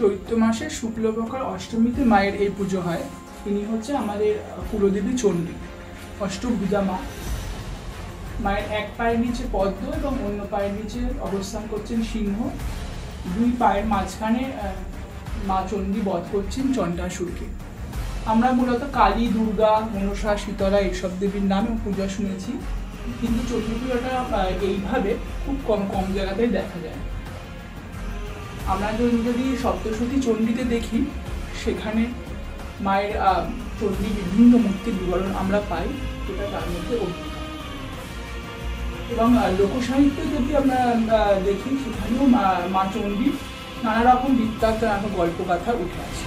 চৈত্র মাসের শুক্লপক্ষের অষ্টমীতে মায়ের এই পুজো হয়। ইনি হচ্ছে আমাদের কুলদেবী চণ্ডী, অষ্টভুজা মা। মায়ের এক পায়ের নিচে পদ্ম এবং অন্য পায়ের নিচে অবস্থান করছেন সিংহ। দুই পায়ের মাঝখানে মা চণ্ডী বধ করছেন চণ্ডাসুরকে। আমরা মূলত কালী, দুর্গা, মনসা, শীতলা এইসব দেবীর নামে পূজা শুনেছি, কিন্তু চণ্ডী পুজোটা এইভাবে খুব কম জায়গাতেই দেখা যায়। আমরা যদি সপ্তশতী চণ্ডীতে দেখি, সেখানে মায়ের চণ্ডী বিভিন্ন মূর্তির বিবরণ আমরা পাই, এটা তার মধ্যে অন্যতম। এবং লোকসাহিত্যে যদি আমরা দেখি, সেখানেও মা চণ্ডীর নানা রকম বৃত্তান্ত, নানা গল্পকথা উঠে আসে।